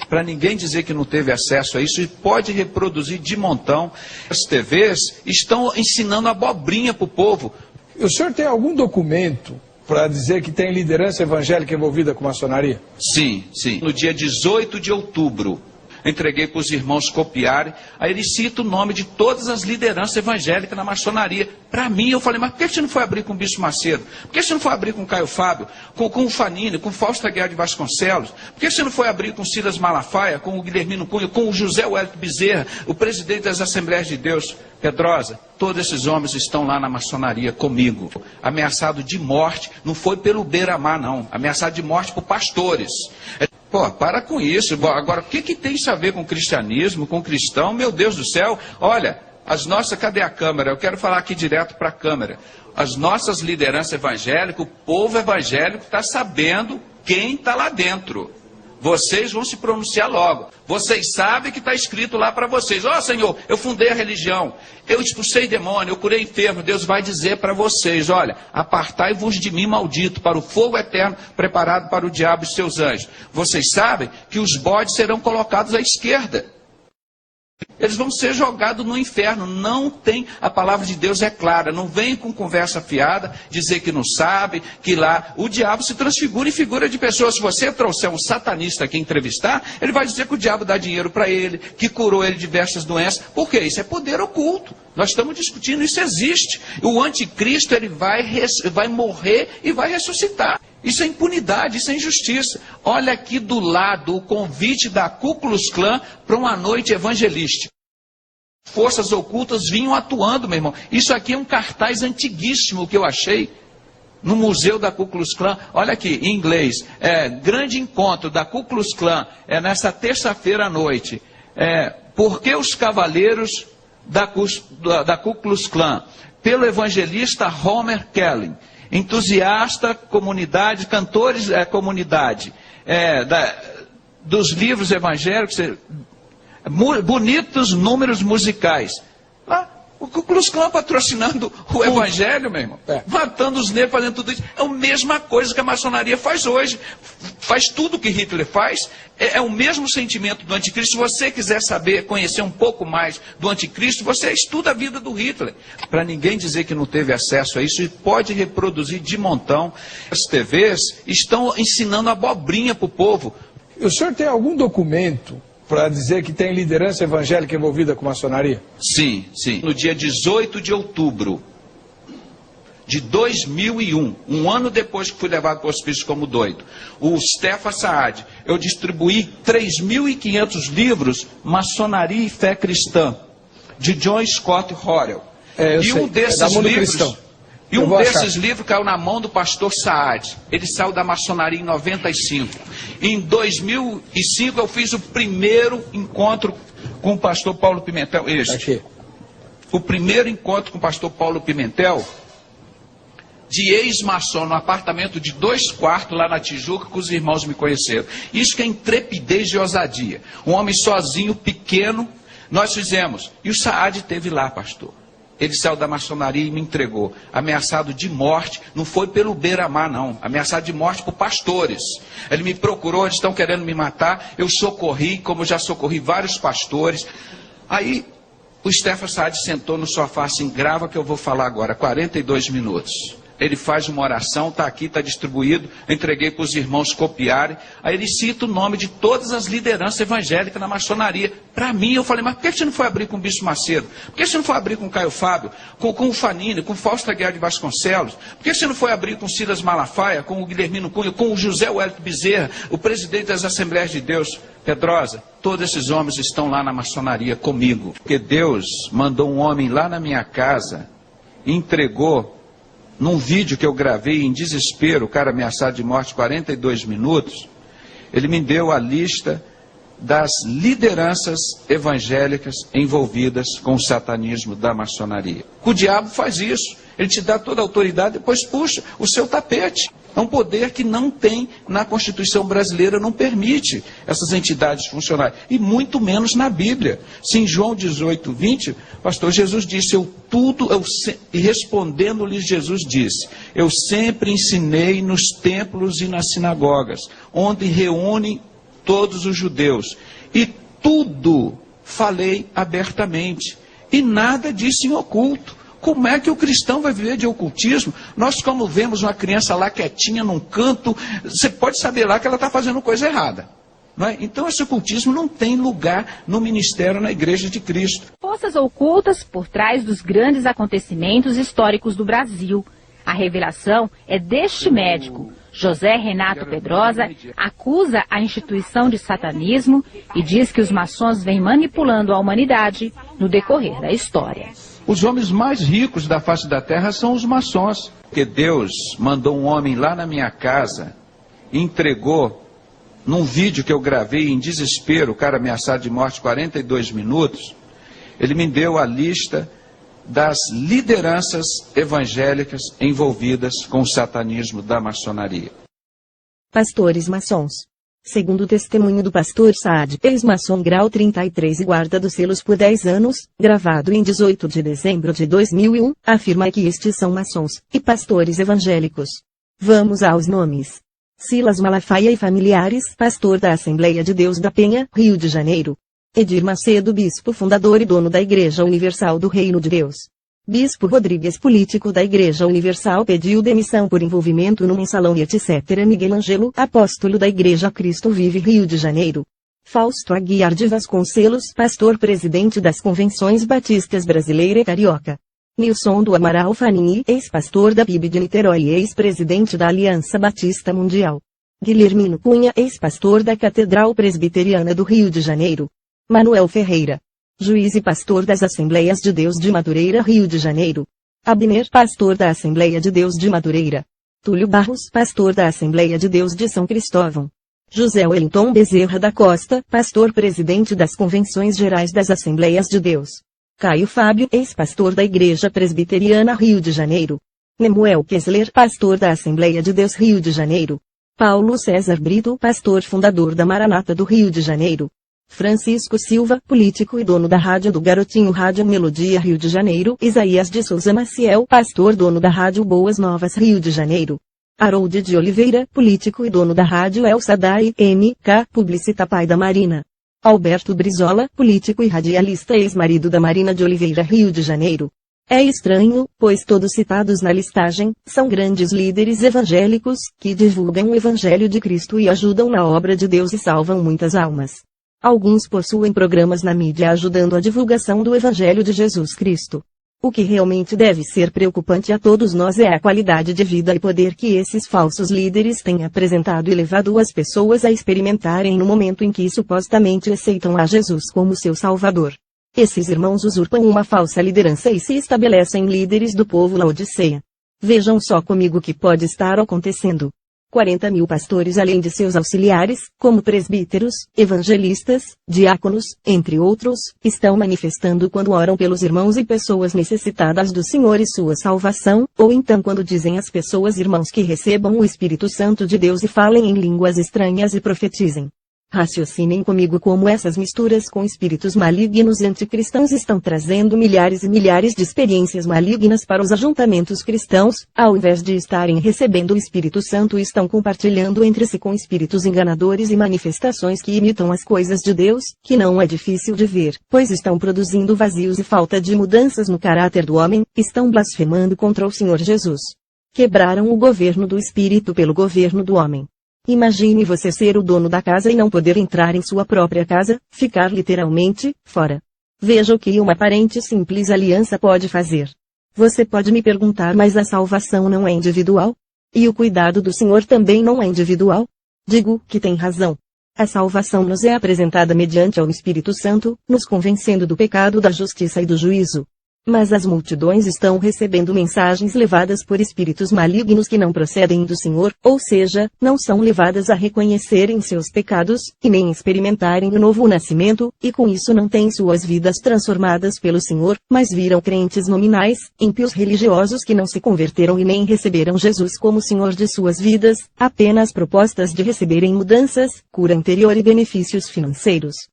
Para ninguém dizer que não teve acesso a isso, e pode reproduzir de montão. As TVs estão ensinando abobrinha para o povo. O senhor tem algum documento para dizer que tem liderança evangélica envolvida com maçonaria? Sim, sim. No dia 18 de outubro, entreguei para os irmãos copiarem. Aí ele cita o nome de todas as lideranças evangélicas na maçonaria. Para mim, eu falei, mas por que você não foi abrir com o Bispo Macedo? Por que você não foi abrir com o Caio Fábio? Com o Fanini, com o Fausto Aguiar de Vasconcelos? Por que você não foi abrir com o Silas Malafaia, com o Guilhermino Cunha, com o José Wellington Bezerra, o presidente das Assembleias de Deus? Pedrosa, todos esses homens estão lá na maçonaria comigo. Ameaçado de morte, não foi pelo beira-mar, não. Ameaçado de morte por pastores. Pô, para com isso. Agora, o que tem isso a ver com cristianismo, com cristão? Meu Deus do céu, olha, cadê a câmera? Eu quero falar aqui direto para a câmera. As nossas lideranças evangélicas, o povo evangélico está sabendo quem está lá dentro. Vocês vão se pronunciar logo. Vocês sabem que está escrito lá para vocês. Ó, Senhor, eu fundei a religião, eu expulsei demônio, eu curei enfermo. Deus vai dizer para vocês, olha, apartai-vos de mim, maldito, para o fogo eterno preparado para o diabo e seus anjos. Vocês sabem que os bodes serão colocados à esquerda. Eles vão ser jogados no inferno. Não tem, a palavra de Deus é clara. Não vem com conversa fiada, dizer que não sabe, que lá o diabo se transfigura em figura de pessoas. Se você trouxer um satanista aqui entrevistar, ele vai dizer que o diabo dá dinheiro para ele, que curou ele de diversas doenças. Por quê? Isso é poder oculto. Nós estamos discutindo, isso existe. O anticristo, ele vai morrer e vai ressuscitar. Isso é impunidade, isso é injustiça. Olha aqui do lado o convite da Ku Klux Klan para uma noite evangelística. Forças ocultas vinham atuando, meu irmão. Isso aqui é um cartaz antiguíssimo que eu achei no museu da Ku Klux Klan. Olha aqui, em inglês. Grande encontro da Ku Klux Klan. Nesta terça-feira à noite. Por que os cavaleiros da Ku Klux Klan? Pelo evangelista Homer Kelly. Entusiasta, comunidade, cantores, comunidade, dos livros evangélicos, bonitos números musicais. O Ku Klux Klan patrocinando o evangelho, meu irmão, matando os negros, fazendo tudo isso. É a mesma coisa que a maçonaria faz hoje. Faz tudo o que Hitler faz. É o mesmo sentimento do anticristo. Se você quiser saber, conhecer um pouco mais do anticristo, você estuda a vida do Hitler. Para ninguém dizer que não teve acesso a isso, e pode reproduzir de montão. As TVs estão ensinando abobrinha para o povo. O senhor tem algum documento para dizer que tem liderança evangélica envolvida com maçonaria? Sim, sim. No dia 18 de outubro de 2001, um ano depois que fui levado para o hospício como doido, o Stefan Saad, eu distribuí 3.500 livros, Maçonaria e Fé Cristã, de John Scott Horrell. Um desses livros caiu na mão do pastor Saad. Ele saiu da maçonaria em 95. Em 2005 eu fiz o primeiro encontro com o pastor Paulo Pimentel. O primeiro encontro com o pastor Paulo Pimentel, de ex-maçom, no apartamento de 2 quartos lá na Tijuca, que os irmãos me conheceram. Isso que é intrepidez e ousadia. Um homem sozinho, pequeno, nós fizemos. E o Saad esteve lá, pastor. Ele saiu da maçonaria e me entregou. Ameaçado de morte, não foi pelo beira-mar, não. Ameaçado de morte por pastores. Ele me procurou, eles estão querendo me matar. Eu socorri, como eu já socorri vários pastores. Aí o Stefan Saad sentou no sofá assim, grava que eu vou falar agora, 42 minutos. Ele faz uma oração, está aqui, está distribuído, eu entreguei para os irmãos copiarem. Aí ele cita o nome de todas as lideranças evangélicas na maçonaria. Para mim, eu falei, mas por que você não foi abrir com o Bispo Macedo? Por que você não foi abrir com o Caio Fábio, com o Fanini, com o Fausto Aguiar de Vasconcelos? Por que você não foi abrir com o Silas Malafaia, com o Guilhermino Cunha, com o José Wellington Bezerra, o presidente das Assembleias de Deus? Pedrosa, todos esses homens estão lá na maçonaria comigo. Porque Deus mandou um homem lá na minha casa e entregou, num vídeo que eu gravei em desespero, o cara ameaçado de morte, 42 minutos, ele me deu a lista das lideranças evangélicas envolvidas com o satanismo da maçonaria. O diabo faz isso, ele te dá toda a autoridade, depois puxa o seu tapete. É um poder que não tem na Constituição brasileira, não permite essas entidades funcionarem. E muito menos na Bíblia. Se em João 18, 20, pastor Jesus disse, e respondendo-lhes Jesus disse, eu sempre ensinei nos templos e nas sinagogas, onde reúnem todos os judeus. E tudo falei abertamente. E nada disse em oculto. Como é que o cristão vai viver de ocultismo? Nós, como vemos uma criança lá quietinha num canto, você pode saber lá que ela está fazendo coisa errada. Não é? Então esse ocultismo não tem lugar no ministério, na igreja de Cristo. Forças ocultas por trás dos grandes acontecimentos históricos do Brasil. A revelação é deste médico. José Renato Pedrosa acusa a instituição de satanismo e diz que os maçons vêm manipulando a humanidade no decorrer da história. Os homens mais ricos da face da terra são os maçons. Porque Deus mandou um homem lá na minha casa e entregou, num vídeo que eu gravei em desespero, o cara ameaçado de morte 42 minutos, ele me deu a lista das lideranças evangélicas envolvidas com o satanismo da maçonaria. Pastores maçons. Segundo o testemunho do pastor Saad, ex-maçom grau 33 e guarda dos selos por 10 anos, gravado em 18 de dezembro de 2001, afirma que estes são maçons e pastores evangélicos. Vamos aos nomes. Silas Malafaia e familiares, pastor da Assembleia de Deus da Penha, Rio de Janeiro. Edir Macedo, bispo fundador e dono da Igreja Universal do Reino de Deus. Bispo Rodrigues, político da Igreja Universal, pediu demissão por envolvimento no mensalão e etc. Miguel Ângelo, apóstolo da Igreja Cristo Vive, Rio de Janeiro. Fausto Aguiar de Vasconcelos, pastor presidente das Convenções Batistas Brasileira e Carioca. Nilson do Amaral Fanini, ex-pastor da PIB de Niterói e ex-presidente da Aliança Batista Mundial. Guilhermino Cunha, ex-pastor da Catedral Presbiteriana do Rio de Janeiro. Manuel Ferreira, juiz e pastor das Assembleias de Deus de Madureira, Rio de Janeiro. Abner, pastor da Assembleia de Deus de Madureira. Túlio Barros, pastor da Assembleia de Deus de São Cristóvão. José Wellington Bezerra da Costa, pastor presidente das Convenções Gerais das Assembleias de Deus. Caio Fábio, ex-pastor da Igreja Presbiteriana, Rio de Janeiro. Nemuel Kessler, pastor da Assembleia de Deus, Rio de Janeiro. Paulo César Brito, pastor fundador da Maranata do Rio de Janeiro. Francisco Silva, político e dono da Rádio do Garotinho Rádio Melodia, Rio de Janeiro. Isaías de Souza Maciel, pastor dono da Rádio Boas Novas, Rio de Janeiro. Harold de Oliveira, político e dono da Rádio El Sadai, MK, publicita pai da Marina. Alberto Brizola, político e radialista, ex-marido da Marina de Oliveira, Rio de Janeiro. É estranho, pois todos citados na listagem, são grandes líderes evangélicos, que divulgam o Evangelho de Cristo e ajudam na obra de Deus e salvam muitas almas. Alguns possuem programas na mídia ajudando a divulgação do Evangelho de Jesus Cristo. O que realmente deve ser preocupante a todos nós é a qualidade de vida e poder que esses falsos líderes têm apresentado e levado as pessoas a experimentarem no momento em que supostamente aceitam a Jesus como seu Salvador. Esses irmãos usurpam uma falsa liderança e se estabelecem líderes do povo Laodiceia. Vejam só comigo o que pode estar acontecendo. 40 mil pastores além de seus auxiliares, como presbíteros, evangelistas, diáconos, entre outros, estão manifestando quando oram pelos irmãos e pessoas necessitadas do Senhor e sua salvação, ou então quando dizem às pessoas irmãos que recebam o Espírito Santo de Deus e falem em línguas estranhas e profetizem. Raciocinem comigo como essas misturas com espíritos malignos anticristãos estão trazendo milhares e milhares de experiências malignas para os ajuntamentos cristãos, ao invés de estarem recebendo o Espírito Santo, estão compartilhando entre si com espíritos enganadores e manifestações que imitam as coisas de Deus, que não é difícil de ver, pois estão produzindo vazios e falta de mudanças no caráter do homem, estão blasfemando contra o Senhor Jesus. Quebraram o governo do Espírito pelo governo do homem. Imagine você ser o dono da casa e não poder entrar em sua própria casa, ficar literalmente fora. Veja o que uma aparente simples aliança pode fazer. Você pode me perguntar, mas a salvação não é individual? E o cuidado do Senhor também não é individual? Digo que tem razão. A salvação nos é apresentada mediante ao Espírito Santo, nos convencendo do pecado, da justiça e do juízo. Mas as multidões estão recebendo mensagens levadas por espíritos malignos que não procedem do Senhor, ou seja, não são levadas a reconhecerem seus pecados, e nem experimentarem o novo nascimento, e com isso não têm suas vidas transformadas pelo Senhor, mas viram crentes nominais, ímpios religiosos que não se converteram e nem receberam Jesus como Senhor de suas vidas, apenas propostas de receberem mudanças, cura interior e benefícios financeiros.